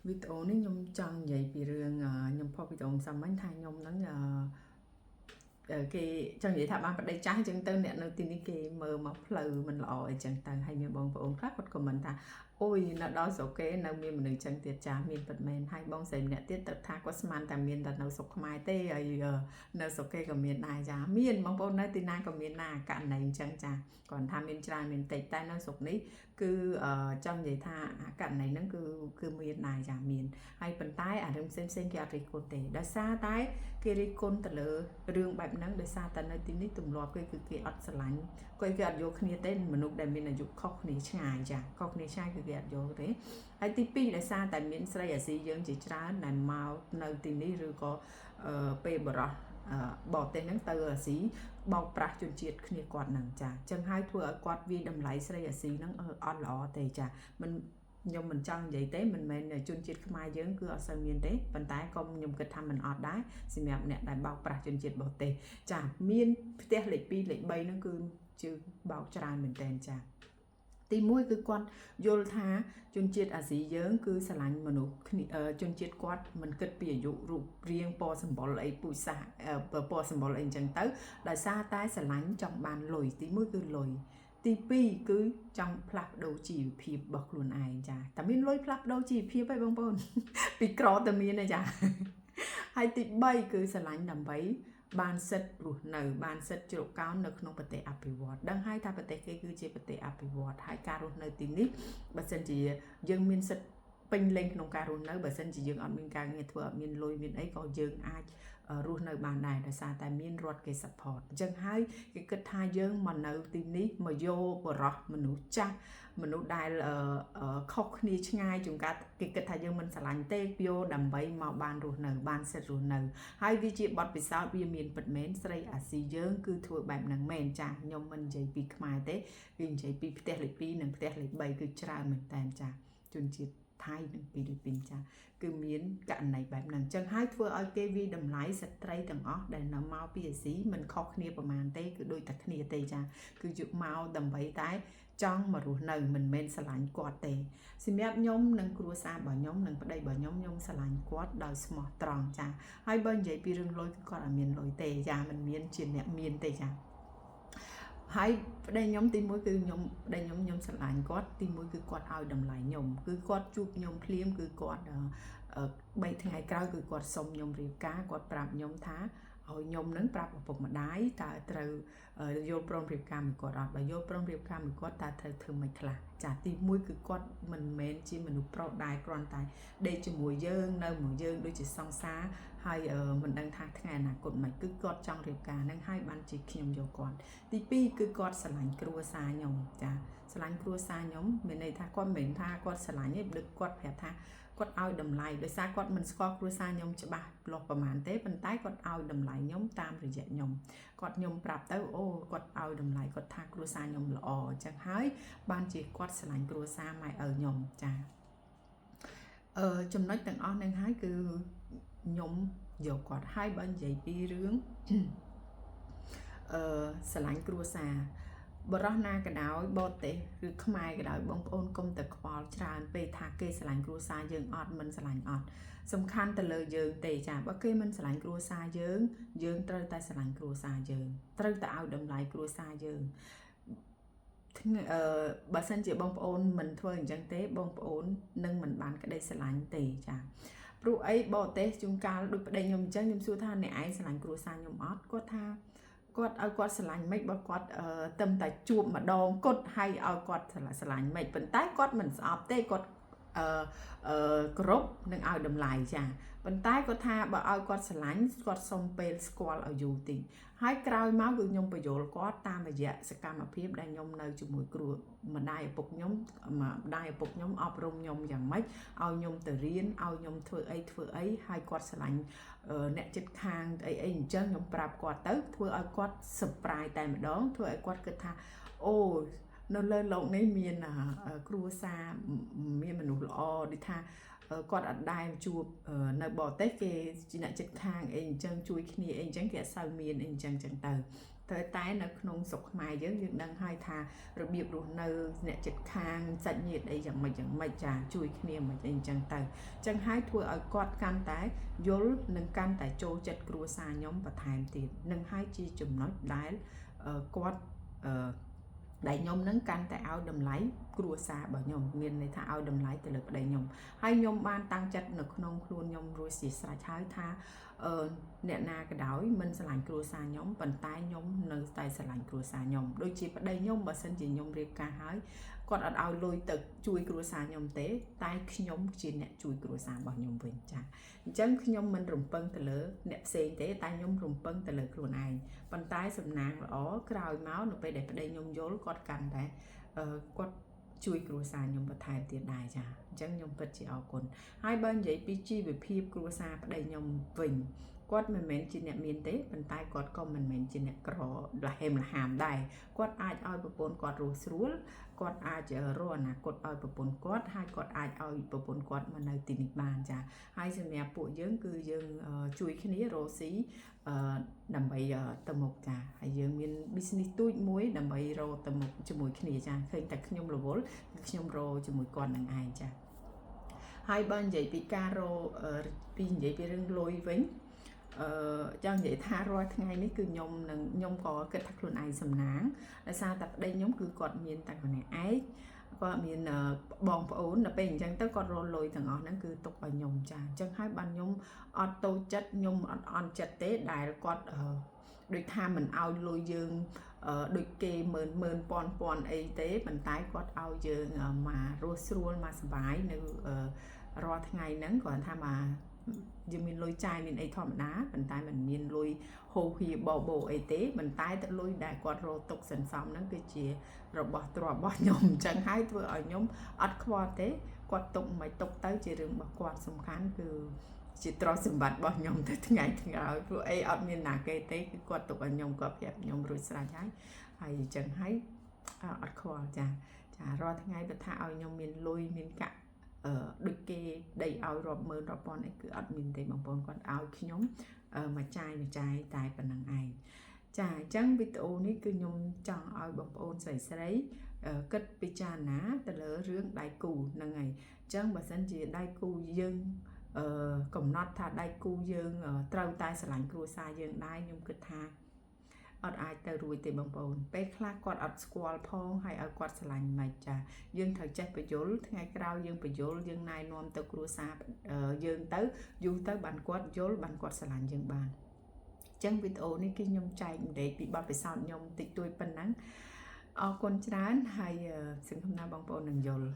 វីដេអូនេះខ្ញុំចង់និយាយពីរឿងខ្ញុំផុសវីដេអូសាមញ្ញថាខ្ញុំហ្នឹងគេចង់និយាយថាបានប្តីចាស់អញ្ចឹងទៅអ្នកនៅទីនេះគេមើលមកផ្លូវមិនល្អអីចឹងទៅហើយមានបងប្អូនខ្លះគាត់ខមមិនថាអូយនៅដល់ស្រុកគេនៅមានមនុស្សចឹងទៀតចាស់មានពិតមែនហើយបងស្រីម្នាក់ទៀតទៅថាគាត់ស្មានតែមានតែនៅស្រុកខ្មែរទេហើយនៅស្រុកគេក៏មានដែរចាមានបងប្អូននៅទីណាក៏មានដែរករណីអញ្ចឹងចាគាត់ថាមានច្រើនមានតិចតែនៅស្រុកនេះគឺចង់និយាយថាករណីហ្នឹងគឺមានដែរចាមានហើយប៉ុន្តែអារឿងផ្សេងគេអត់រិះគន់ទេដោយសារតែគេរិះគន់ទៅលើរឿងបែបហ្នឹងដោយសារតែនៅទីនេះទម្លាប់គឺគេអត់ស្រឡាញ់គេអត់យកគ្នាទេមនុស្សដែលមានអាយុខុសគ្នាឆ្ងាយចាខុសគ្នាឆ្ងាយគឺគេអត់យកទេហើយទី2ដោយសារតែមានស្រីអាស៊ីយើងជាច្រើនដែលមកនៅទីនេះឬក៏ពេលបរោះបរទេសហ្នឹងទៅអាស៊ីបោកប្រាស់ជនជាតិគ្នាគាត់ហ្នឹងចាអញ្ចឹងហើយធ្វើឲ្យគាត់វាតម្លៃស្រីអាស៊ីហ្នឹងអត់ល្អទេចាមិនខ្ញុំមិនចង់និយាយទេមិនមែនជនជាតិខ្មែរយើងគឺអត់សូវមានទេប៉ុន្តែក៏ខ្ញុំគិតថាមិនអត់ដែរសម្រាប់អ្នកដែលបោកប្រាស់ជនជាតិបរទេសចាមានផ្ទះលេខ2លេខ3ហ្នឹងគឺជាបោកច្រើនមែនតើចាទី1គឺគាត់យល់ថាជនជាតិអាស៊ីយើងគឺស្រឡាញ់មនុស្សជនជាតិគាត់មិនគិតពីអាយុរូបរាងពណ៌សម្បុរអីពូជសាសពណ៌សម្បុរអីអញ្ចឹងទៅដោយសារតែស្រឡាញ់ចង់បានលុយទី1គឺលុយទី2គឺចង់ផ្លាស់ប្ដូរជីវភាពរបស់ខ្លួនឯងចាតែមានលុយផ្លាស់ប្ដូរជីវភាពឯងបងប្អូនពីក្រតែមានទេចាហើយទី3គឺស្រឡាញ់ដើម្បីបានសិទ្ធិរស់នៅបានសិទ្ធិជ្រកកោននៅក្នុងប្រទេសអភិវឌ្ឍដឹងហើយថាប្រទេសគេគឺជាប្រទេសអភិវឌ្ឍហើយការរស់នៅទីនេះបើសិនជាយើងមានសិទ្ធិពេញលេញក្នុងការរស់នៅបើសិនជាយើងអត់មានការងារធ្វើអត់មានលុយមានអីក៏យើងអាចរស់នៅបានដែរដោយសារតែមានរដ្ឋគេ support អញ្ចឹងហើយគេគិតថាយើងមកនៅទីនេះមកយកបរោះមនុស្សចាស់មនុស្សដែលខុសគ្នាឆ្ងាយជួនកាលគេគិតថាយើងមិនស្រឡាញ់ទេយកដើម្បីមកបានរស់នៅបានសិទ្ធិរស់នៅហើយវាជាបទពិសោធន៍វាមានពិតមែនស្រីអាស៊ីយើងគឺធ្វើបែបហ្នឹងមែនចាខ្ញុំមិននិយាយពីខ្មែរទេវានិយាយពីផ្ទះលេខ2និងផ្ទះលេខ3គឺច្រើនមែនតើចាជនជាតិថៃនិងពីពីចាគឺមានករណីបែបហ្នឹងអញ្ចឹងហើយធ្វើឲ្យគេវាតម្លៃស្ត្រីទាំងអស់ដែលនៅមកពីអាស៊ីមិនខុសគ្នាប្រហែលទេគឺដូចតែគ្នាទេចាគឺយកមកដើម្បីតែចង់មករស់នៅមិនមែនស្រឡាញ់គាត់ទេសម្រាប់ខ្ញុំនិងគ្រួសាររបស់ខ្ញុំនិងប្តីរបស់ខ្ញុំស្រឡាញ់គាត់ដោយស្មោះត្រង់ចាហើយបើនិយាយពីរឿងលុយគឺគាត់អត់មានលុយទេចាមិនមានជាអ្នកមានទេចាហើយប្តីខ្ញុំទី1គឺប្តីខ្ញុំស្រឡាញ់គាត់ទី1គឺគាត់ឲ្យតម្លៃខ្ញុំគឺគាត់ជួបខ្ញុំភ្លាមគឺគាត់3ថ្ងៃក្រោយគឺគាត់សុំខ្ញុំរៀបការគាត់ប្រាប់ខ្ញុំថាឲ្យខ្ញុំនឹងប្រាប់ឪពុកម្ដាយតើត្រូវយល់ព្រមរៀបការមួយគាត់អត់បើយល់ព្រមរៀបការមួយគាត់តើត្រូវធ្វើម៉េចខ្លះចាទី1គឺគាត់មិនមែនជាមនុស្សប្រុសដែរគ្រាន់តែដេកជាមួយយើងនៅមួយយើងដូចជាសង្សារហើយមិនដឹងថាថ្ងៃអនាគតមិនគឺគាត់ចង់រៀបការនឹងហើយបានជាខ្ញុំយកគាត់ទី2គឺគាត់ស្រឡាញ់គ្រួសារខ្ញុំចាស្រឡាញ់គ្រួសារខ្ញុំមានន័យថាគាត់មិនមែនថាគាត់ស្រឡាញ់ទេដូចគាត់ប្រាប់ថាគាត់ឲ្យតម្លៃដោយសារគាត់មិនស្គាល់គ្រួសារខ្ញុំច្បាស់លាស់ប្រហែលទេប៉ុន្តែគាត់ឲ្យតម្លៃខ្ញុំតាមរយៈខ្ញុំគាត់ខ្ញុំប្រាប់ទៅអូគាត់ឲ្យតម្លៃគាត់ថាគ្រួសារខ្ញុំល្អអញ្ចឹងហើយបានជាគាត់ស្រឡាញ់គ្រួសារម៉ែឪខ្ញុំចាចំណុចទាំងអស់ហ្នឹងហើយគឺខ្ញុំយកគាត់ហើយបើនិយាយពីរឿងស្រឡាញ់គ្រួសារបរោះណាក៏ដោយបរទេសឬខ្មែរក៏ដោយបងប្អូនកុំតែខ្វល់ច្រើនពេកថាគេស្រឡាញ់គ្រួសារយើងអត់មិនស្រឡាញ់អត់សំខាន់ទៅលើយើងទេចាបើគេមិនស្រឡាញ់គ្រួសារយើងត្រូវតែស្រឡាញ់គ្រួសារយើងត្រូវតែឲ្យតម្លៃគ្រួសារយើងបើសិនជាបងប្អូនមិនធ្វើអញ្ចឹងទេបងប្អូននឹងមិនបានក្តីស្រឡាញ់ទេចាព្រោះអីបរទេសជួនកាលដូចប្តីខ្ញុំអញ្ចឹងខ្ញុំសួរថាអ្នកឯងស្រឡាញ់គ្រួសារខ្ញុំអត់គាត់ថាគាត់ឲ្យគាត់ស្រឡាញ់មិនបើគាត់ទៅតែជួបម្ដងគត់ហើយឲ្យគាត់ស្រឡាញ់មិនប៉ុន្តែគាត់មិនស្អប់ទេគាត់គ្រប់នឹងឲ្យតម្លៃចាប៉ុន្តែគាត់ថាបើឲ្យគាត់ស្រឡាញ់គាត់សុំពេលស្គាល់ឲ្យយូរតិចហើយក្រោយមកគឺខ្ញុំបញ្យល់គាត់តាមរយៈសកម្មភាពដែលខ្ញុំនៅជាមួយគ្រូម្ដាយឪពុកខ្ញុំអប់រំខ្ញុំយ៉ាងម៉េចឲ្យខ្ញុំទៅរៀនឲ្យខ្ញុំធ្វើអីហើយគាត់ស្រឡាញ់អ្នកចិត្តខាងអីអញ្ចឹងខ្ញុំប្រាប់គាត់ទៅធ្វើឲ្យគាត់ surprise តែម្ដងធ្វើឲ្យគាត់គិតថាអូនៅលើโลกនេះមានគ្រួសារមានមនុស្សល្អដូចថាគាត់អត់ដែលជួបនៅបរទេសគេជាអ្នកចិត្តខាងអីអញ្ចឹងជួយគ្នាអីអញ្ចឹងគេអត់សូវមានអីអញ្ចឹងទៅ ទៅតែនៅក្នុងស្រុកខ្មែរយើងដឹងហើយថារបៀបរស់នៅអ្នកចិត្តខាងសាច់ញាតិអីយ៉ាងម៉េចចាជួយគ្នាមិនអីចឹងទៅចឹងហើយធ្វើឲ្យគាត់កាន់តែយល់និងកាន់តែចូលចិត្តគ្រួសារខ្ញុំបន្ថែមទៀតនឹងហើយជាចំណុចដែលគាត់ដែលខ្ញុំនឹងកាន់តែឲ្យតម្លៃគ្រួសាររបស់ខ្ញុំមានន័យថាឲ្យតម្លៃទៅលើប្តីខ្ញុំហើយខ្ញុំបានតាំងចិត្តនៅក្នុងខ្លួនខ្ញុំរួចជាស្រេចហើយថាអ្នកណាក៏ដោយមិនស្រឡាញ់គ្រួសារខ្ញុំប៉ុន្តែខ្ញុំនៅតែស្រឡាញ់គ្រួសារខ្ញុំដូចជាប្តីខ្ញុំបើសិនជាខ្ញុំរៀបការហើយគាត់អត់ឲ្យលុយទៅជួយគ្រួសារខ្ញុំទេតែខ្ញុំជាអ្នកជួយគ្រួសាររបស់ខ្ញុំវិញចាអញ្ចឹងខ្ញុំមិនរំពឹងទៅលើអ្នកផ្សេងទេតែខ្ញុំរំពឹងទៅលើខ្លួនឯងប៉ុន្តែសំណាងល្អក្រោយមកនៅពេលដែលប្តីខ្ញុំយល់គាត់កាន់តែគាត់ជួយគ្រួសារខ្ញុំបន្ថែមទៀតដែរចាអញ្ចឹងខ្ញុំពិតជាអរគុណហើយបើនិយាយពីជីវភាពគ្រួសារប្តីខ្ញុំវិញគាត់មិនមែនជាអ្នកមានទេប៉ុន្តែគាត់ក៏មិនមែនជាអ្នកក្រលហេមលហាមដែរគាត់អាចឲ្យប្រពន្ធគាត់រស់ស្រួលគាត់អាចរកអនាគតឲ្យប្រពន្ធគាត់ហើយគាត់អាចឲ្យប្រពន្ធគាត់មកនៅទីនេះបានចាហើយសម្រាប់ពួកយើងគឺយើងជួយគ្នារកស៊ីដើម្បីទៅមុខចាហើយយើងមាន business ទូចមួយដើម្បីរកទៅមុខជាមួយគ្នាចាឃើញតែខ្ញុំរវល់គឺខ្ញុំរកជាមួយគាត់នឹងឯងចាហើយបើនិយាយពីការរកពីនិយាយពីរឿងលុយវិញចង់និយាយថារាល់ថ្ងៃនេះគឺខ្ញុំក៏គិតថាខ្លួនឯងសំណាងដោយសារតែប្តីខ្ញុំគឺគាត់មានតែម្នាក់ឯងគាត់មានបងប្អូនដល់ពេលអញ្ចឹងទៅគាត់រលុយទាំងអស់ហ្នឹងគឺទុកឲ្យខ្ញុំចាអញ្ចឹងហើយបានខ្ញុំអត់តូចចិត្តខ្ញុំអត់អន់ចិត្តទេដែលគាត់ដូចថាមិនឲ្យលុយយើងដូចគេមើលពាន់អីទេប៉ុន្តែគាត់ឲ្យយើងមករស់ស្រួលមកសុបាយនៅរាល់ថ្ងៃហ្នឹងគាត់ថាមកយើងមានលុយចាយមានអីធម្មតាប៉ុន្តែមិនមានលុយហូរហៀបបោអីទេប៉ុន្តែតែលុយដែលគាត់រកទុកសន្សំហ្នឹងគឺជារបស់ទ្រព្យរបស់ខ្ញុំអញ្ចឹងហើយធ្វើឲ្យខ្ញុំអត់ខ្វល់ទេគាត់ទុកមិនទុកទៅជារឿងរបស់គាត់សំខាន់គឺជាទ្រព្យសម្បត្តិរបស់ខ្ញុំទៅថ្ងៃក្រោយព្រោះអីអត់មានណាគេទេគឺគាត់ទុកឲ្យខ្ញុំគាត់ប្រាប់ខ្ញុំរួចស្រេចហើយអញ្ចឹងហើយអត់ខ្វល់ចារាល់ថ្ងៃបើថាឲ្យខ្ញុំមានលុយមានកាក់ដូចគេដីឲ្យរាប់ម៉ឺនរាប់ពាន់អីគឺអត់មានទេបងប្អូនគាត់ឲ្យខ្ញុំមួយចាយតែប៉ុណ្្នឹងឯងចាអញ្ចឹងវីដេអូនេះគឺខ្ញុំចង់ឲ្យបងប្អូនស្រីគិតពិចារណាទៅលើរឿងដៃគូហ្នឹងហើយអញ្ចឹងបើសិនជាដៃគូយើងកំណត់ថាដៃគូយើងត្រូវតែស្រឡាញ់គ្រួសារយើងដែរខ្ញុំគិតថាអត់អាចទៅរួចទេបងប្អូនពេលខ្លះគាត់អត់ស្គាល់ផងហើយឲ្យគាត់ស្រឡាញ់មិនចាយើងត្រូវចេះបញ្យលថ្ងៃក្រោយយើងបញ្យលយើងណែនាំទៅគ្រួសារយើងទៅយូរទៅបានគាត់យល់បានគាត់ស្រឡាញ់យើងបានអញ្ចឹងវីដេអូនេះគឺខ្ញុំចែកម្លែកពីបទពិសោធន៍ខ្ញុំតិចតួចប៉ុណ្ណឹងអរគុណច្រើនហើយសង្ឃឹមថាបងប្អូននឹងយល់